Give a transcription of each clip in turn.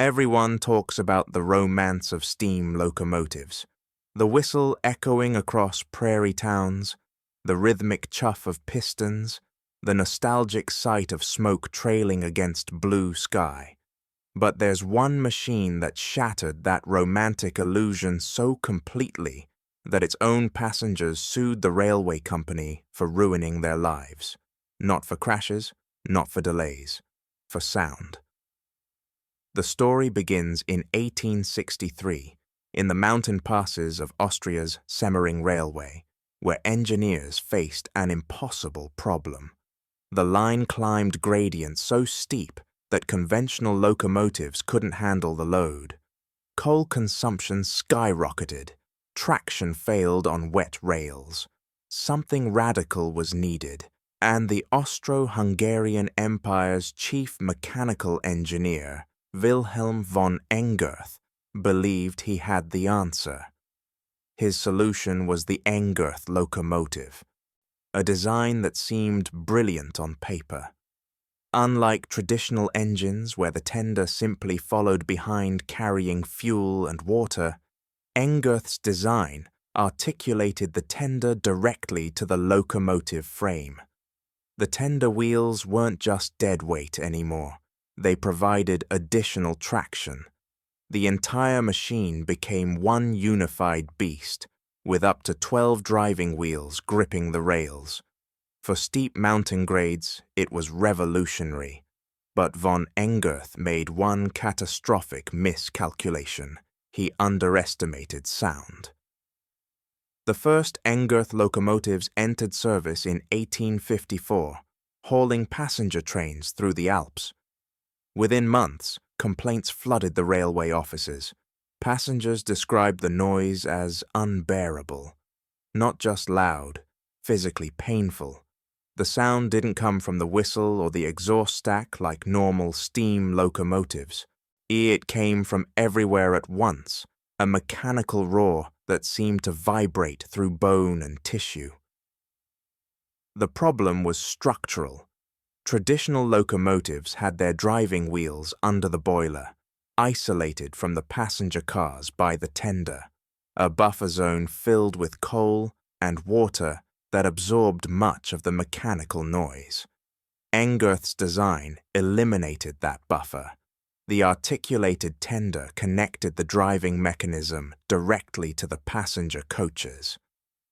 Everyone talks about the romance of steam locomotives, the whistle echoing across prairie towns, the rhythmic chuff of pistons, the nostalgic sight of smoke trailing against blue sky. But there's one machine that shattered that romantic illusion so completely that its own passengers sued the railway company for ruining their lives. Not for crashes, not for delays, for sound. The story begins in 1863 in the mountain passes of Austria's Semmering Railway, where engineers faced an impossible problem. The line climbed gradients so steep that conventional locomotives couldn't handle the load. Coal consumption skyrocketed. Traction failed on wet rails. Something radical was needed, and the Austro-Hungarian Empire's chief mechanical engineer, Wilhelm von Engerth, believed he had the answer. His solution was the Engerth locomotive, a design that seemed brilliant on paper. Unlike traditional engines where the tender simply followed behind carrying fuel and water, Engerth's design articulated the tender directly to the locomotive frame. The tender wheels weren't just dead weight anymore. They provided additional traction. The entire machine became one unified beast, with up to 12 driving wheels gripping the rails. For steep mountain grades, it was revolutionary, but von Engerth made one catastrophic miscalculation. He underestimated sound. The first Engerth locomotives entered service in 1854, hauling passenger trains through the Alps. Within months, complaints flooded the railway offices. Passengers described the noise as unbearable. Not just loud, physically painful. The sound didn't come from the whistle or the exhaust stack like normal steam locomotives. It came from everywhere at once, a mechanical roar that seemed to vibrate through bone and tissue. The problem was structural. Traditional locomotives had their driving wheels under the boiler, isolated from the passenger cars by the tender, a buffer zone filled with coal and water that absorbed much of the mechanical noise. Engerth's design eliminated that buffer. The articulated tender connected the driving mechanism directly to the passenger coaches.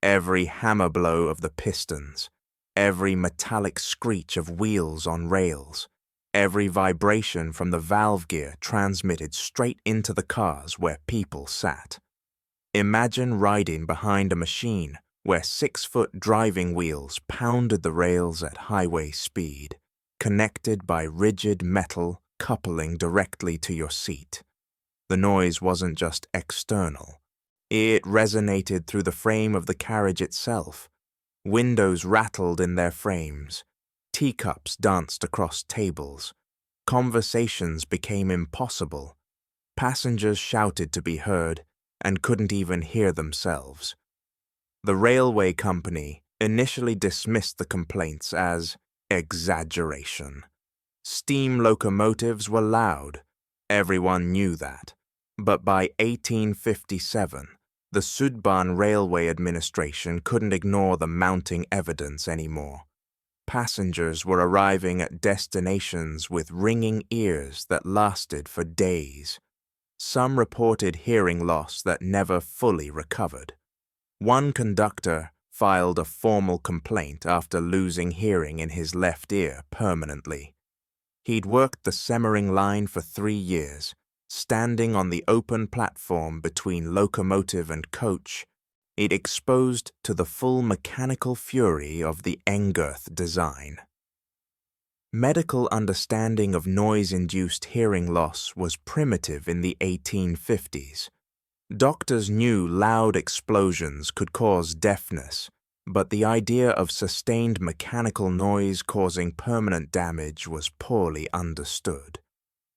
Every hammer blow of the pistons, every metallic screech of wheels on rails, every vibration from the valve gear transmitted straight into the cars where people sat. Imagine riding behind a machine where 6-foot driving wheels pounded the rails at highway speed, connected by rigid metal coupling directly to your seat. The noise wasn't just external. It resonated through the frame of the carriage itself. Windows rattled in their frames. Teacups danced across tables. Conversations became impossible. Passengers shouted to be heard and couldn't even hear themselves. The railway company initially dismissed the complaints as exaggeration. Steam locomotives were loud. Everyone knew that. But by 1857, the Südbahn Railway Administration couldn't ignore the mounting evidence anymore. Passengers were arriving at destinations with ringing ears that lasted for days. Some reported hearing loss that never fully recovered. One conductor filed a formal complaint after losing hearing in his left ear permanently. He'd worked the Semmering line for 3 years, standing on the open platform between locomotive and coach. It exposed to the full mechanical fury of the Engerth design. Medical understanding of noise-induced hearing loss was primitive in the 1850s. Doctors knew loud explosions could cause deafness, but the idea of sustained mechanical noise causing permanent damage was poorly understood.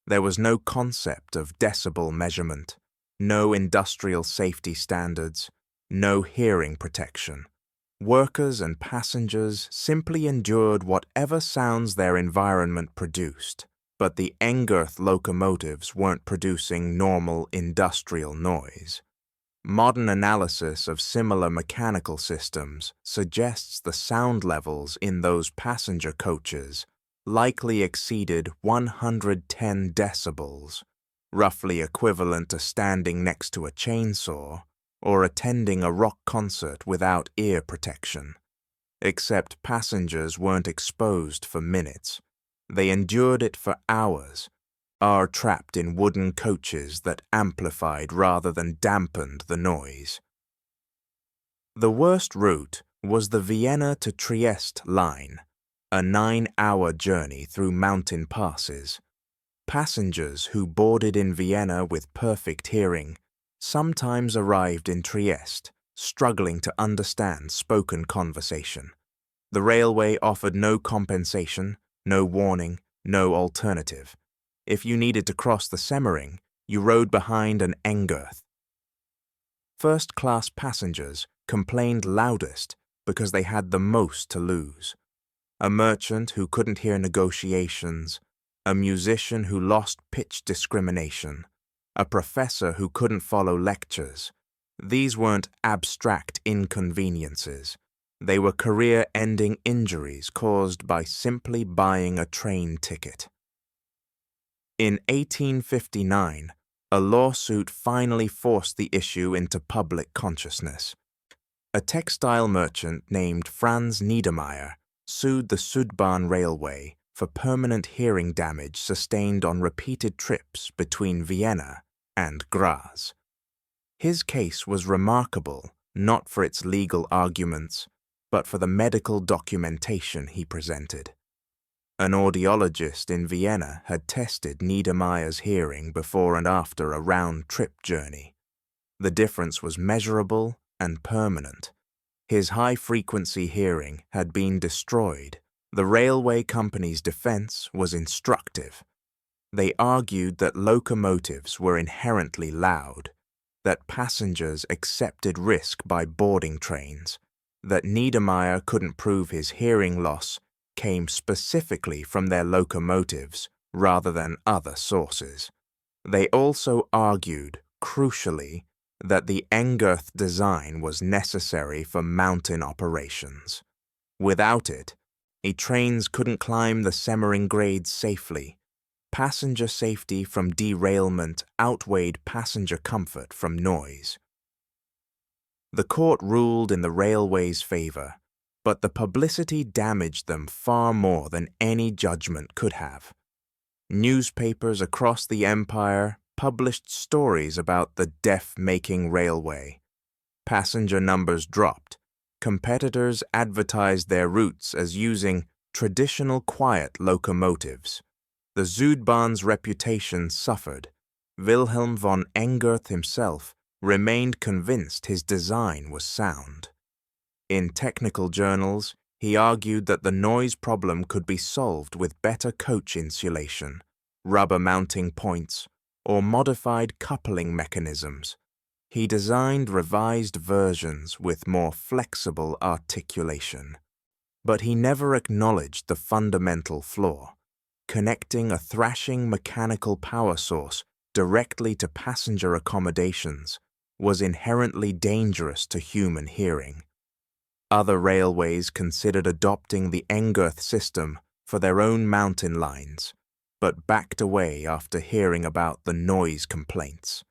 There was no concept of decibel measurement, no industrial safety standards, no hearing protection. Workers and passengers simply endured whatever sounds their environment produced. but the Engirth locomotives weren't producing normal industrial noise. Modern analysis of similar mechanical systems suggests the sound levels in those passenger coaches likely exceeded 110 decibels, roughly equivalent to standing next to a chainsaw or attending a rock concert without ear protection. Except passengers weren't exposed for minutes. They endured it for hours, are trapped in wooden coaches that amplified rather than dampened the noise. The worst route was the Vienna to Trieste line, a 9-hour journey through mountain passes. Passengers who boarded in Vienna with perfect hearing sometimes arrived in Trieste, struggling to understand spoken conversation. The railway offered no compensation, no warning, no alternative. If you needed to cross the Semmering, you rode behind an Engirth. First-class passengers complained loudest because they had the most to lose. A merchant who couldn't hear negotiations, a musician who lost pitch discrimination, a professor who couldn't follow lectures. These weren't abstract inconveniences. They were career-ending injuries caused by simply buying a train ticket. In 1859, a lawsuit finally forced the issue into public consciousness. A textile merchant named Franz Niedermeyer sued the Südbahn Railway for permanent hearing damage sustained on repeated trips between Vienna and Graz. His case was remarkable not for its legal arguments, but for the medical documentation he presented. An audiologist in Vienna had tested Niedermeyer's hearing before and after a round-trip journey. The difference was measurable and permanent. His high-frequency hearing had been destroyed. The railway company's defense was instructive. They argued that locomotives were inherently loud, that passengers accepted risk by boarding trains, that Niedermeyer couldn't prove his hearing loss came specifically from their locomotives rather than other sources. They also argued, crucially, that the Engirth design was necessary for mountain operations. Without it, trains couldn't climb the Semmering grades safely. Passenger safety from derailment outweighed passenger comfort from noise. The court ruled in the railway's favor, but the publicity damaged them far more than any judgment could have. Newspapers across the empire published stories about the deaf-making railway. Passenger numbers dropped. Competitors advertised their routes as using traditional quiet locomotives. The Südbahn's reputation suffered. Wilhelm von Engirth himself remained convinced his design was sound. In technical journals, he argued that the noise problem could be solved with better coach insulation, rubber mounting points, or modified coupling mechanisms. He designed revised versions with more flexible articulation. But he never acknowledged the fundamental flaw. Connecting a thrashing mechanical power source directly to passenger accommodations was inherently dangerous to human hearing. Other railways considered adopting the Engirth system for their own mountain lines, but backed away after hearing about the noise complaints.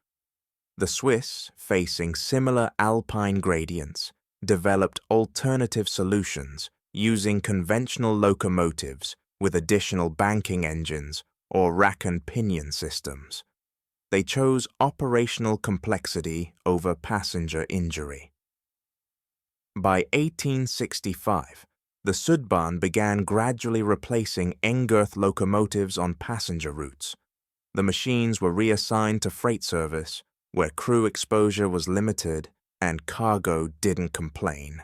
The Swiss, facing similar alpine gradients, developed alternative solutions using conventional locomotives with additional banking engines or rack and pinion systems. They chose operational complexity over passenger injury. By 1865, the Südbahn began gradually replacing Engirth locomotives on passenger routes. The machines were reassigned to freight service, where crew exposure was limited and cargo didn't complain.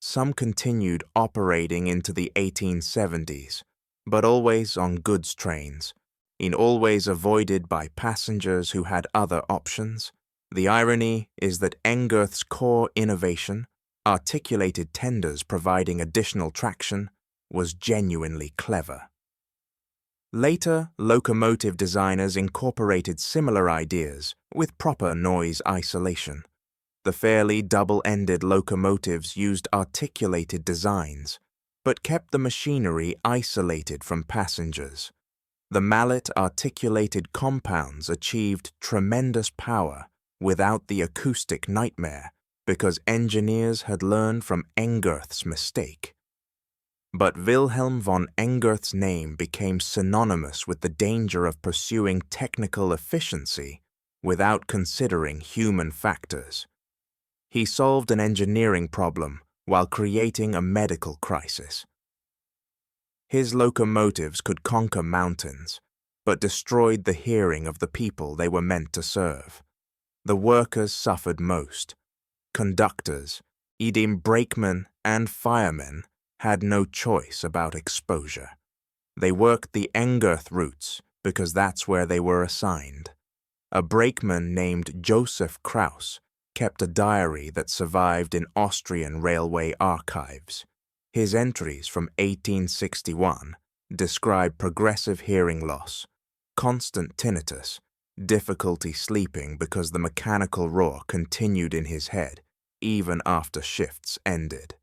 Some continued operating into the 1870s, but always on goods trains, always avoided by passengers who had other options. The irony is that Engirth's core innovation, articulated tenders providing additional traction, was genuinely clever. Later, locomotive designers incorporated similar ideas with proper noise isolation. The fairly double-ended locomotives used articulated designs, but kept the machinery isolated from passengers. The mallet-articulated compounds achieved tremendous power without the acoustic nightmare because engineers had learned from Engerth's mistake. But Wilhelm von Engerth's name became synonymous with the danger of pursuing technical efficiency without considering human factors. He solved an engineering problem while creating a medical crisis. His locomotives could conquer mountains, but destroyed the hearing of the people they were meant to serve. The workers suffered most. Conductors, even brakemen and firemen, had no choice about exposure. They worked the Engerth routes because that's where they were assigned. A brakeman named Joseph Krauss kept a diary that survived in Austrian railway archives. His entries from 1861 describe progressive hearing loss, constant tinnitus, difficulty sleeping because the mechanical roar continued in his head even after shifts ended.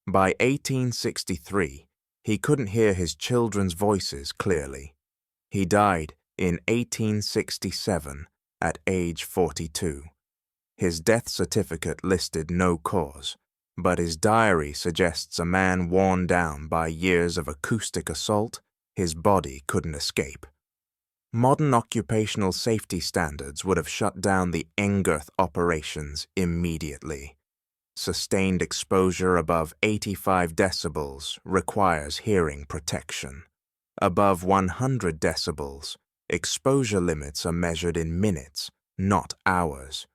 By 1863, he couldn't hear his children's voices clearly. He died in 1867 at age 42. His death certificate listed no cause, but his diary suggests a man worn down by years of acoustic assault his body couldn't escape. Modern occupational safety standards would have shut down the Engerth operations immediately. Sustained exposure above 85 decibels requires hearing protection. Above 100 decibels, exposure limits are measured in minutes, not hours.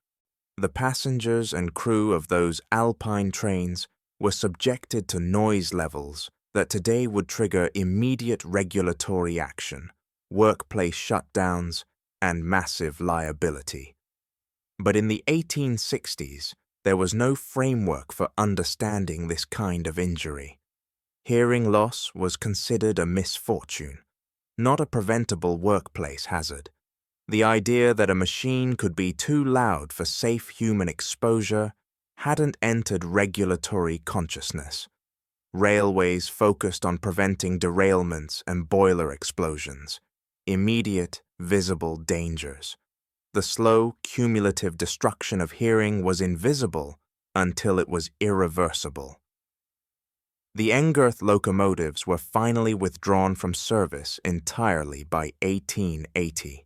The passengers and crew of those Alpine trains were subjected to noise levels that today would trigger immediate regulatory action, workplace shutdowns, and massive liability. But in the 1860s, there was no framework for understanding this kind of injury. Hearing loss was considered a misfortune, not a preventable workplace hazard. The idea that a machine could be too loud for safe human exposure hadn't entered regulatory consciousness. Railways focused on preventing derailments and boiler explosions, immediate, visible dangers. The slow, cumulative destruction of hearing was invisible until it was irreversible. The Engerth locomotives were finally withdrawn from service entirely by 1880.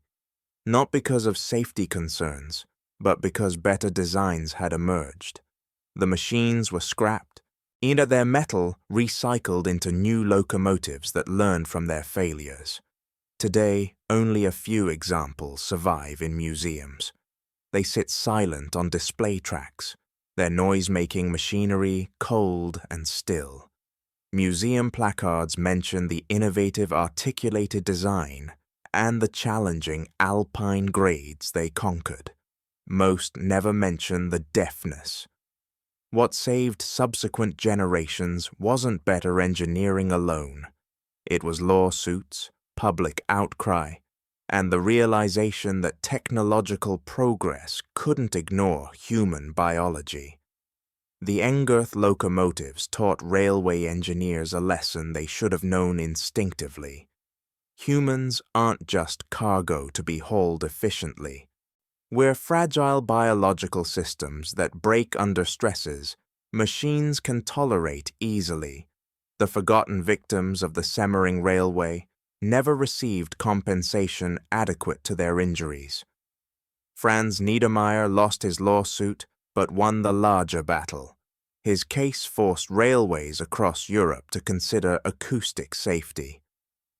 Not because of safety concerns, but because better designs had emerged. The machines were scrapped, either their metal recycled into new locomotives that learned from their failures. Today, only a few examples survive in museums. They sit silent on display tracks, their noise-making machinery cold and still. Museum placards mention the innovative articulated design and the challenging alpine grades they conquered. Most never mention the deafness. What saved subsequent generations wasn't better engineering alone. It was lawsuits, public outcry, and the realization that technological progress couldn't ignore human biology. The Engerth locomotives taught railway engineers a lesson they should have known instinctively. Humans aren't just cargo to be hauled efficiently. We're fragile biological systems that break under stresses machines can tolerate easily. The forgotten victims of the Semmering Railway never received compensation adequate to their injuries. Franz Niedermeyer lost his lawsuit but won the larger battle. His case forced railways across Europe to consider acoustic safety.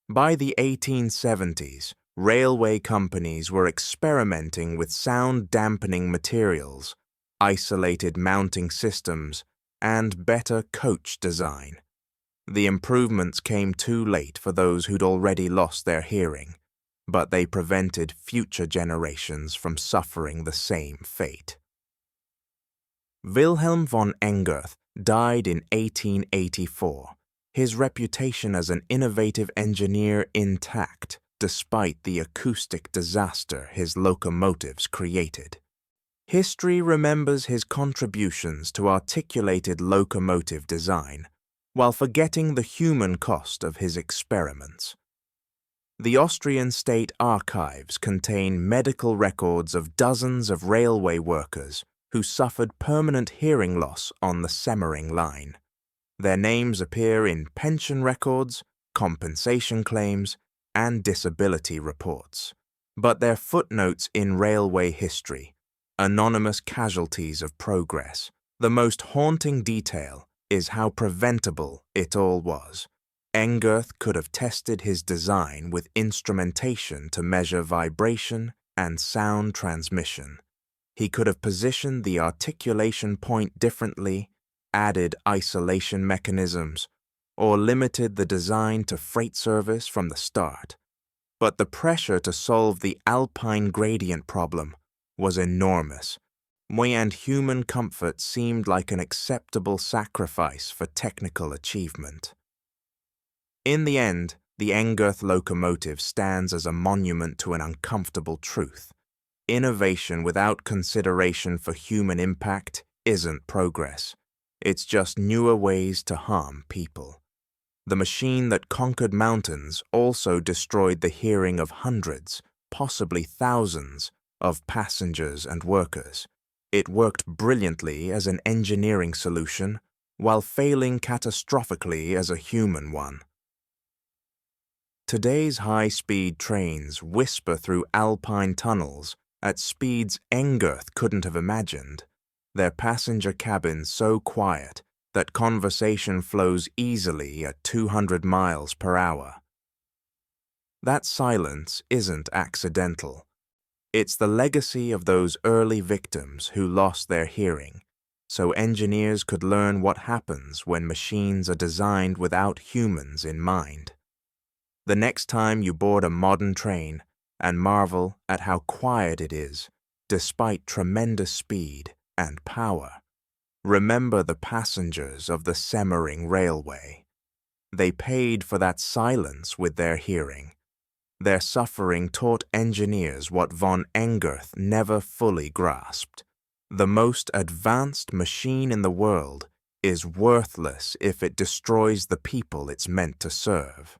By the 1870s, railway companies were experimenting with sound-dampening materials, isolated mounting systems, and better coach design. The improvements came too late for those who'd already lost their hearing, but they prevented future generations from suffering the same fate. Wilhelm von Engerth died in 1884. his reputation as an innovative engineer intact despite the acoustic disaster his locomotives created. History remembers his contributions to articulated locomotive design, while forgetting the human cost of his experiments. The Austrian state archives contain medical records of dozens of railway workers who suffered permanent hearing loss on the Semmering line. Their names appear in pension records, compensation claims, and disability reports. But their footnotes in railway history, anonymous casualties of progress, the most haunting detail is how preventable it all was. Engerth could have tested his design with instrumentation to measure vibration and sound transmission. He could have positioned the articulation point differently, added isolation mechanisms, or limited the design to freight service from the start. But the pressure to solve the alpine gradient problem was enormous, and human comfort seemed like an acceptable sacrifice for technical achievement. In the end, the Engerth locomotive stands as a monument to an uncomfortable truth. Innovation without consideration for human impact isn't progress. It's just newer ways to harm people. The machine that conquered mountains also destroyed the hearing of hundreds, possibly thousands, of passengers and workers. It worked brilliantly as an engineering solution, while failing catastrophically as a human one. Today's high-speed trains whisper through alpine tunnels at speeds Engerth couldn't have imagined, their passenger cabins so quiet that conversation flows easily at 200 miles per hour. That silence isn't accidental. It's the legacy of those early victims who lost their hearing, so engineers could learn what happens when machines are designed without humans in mind. The next time you board a modern train and marvel at how quiet it is, despite tremendous speed and power, remember the passengers of the Semmering Railway. They paid for that silence with their hearing. Their suffering taught engineers what von Engerth never fully grasped. The most advanced machine in the world is worthless if it destroys the people it's meant to serve.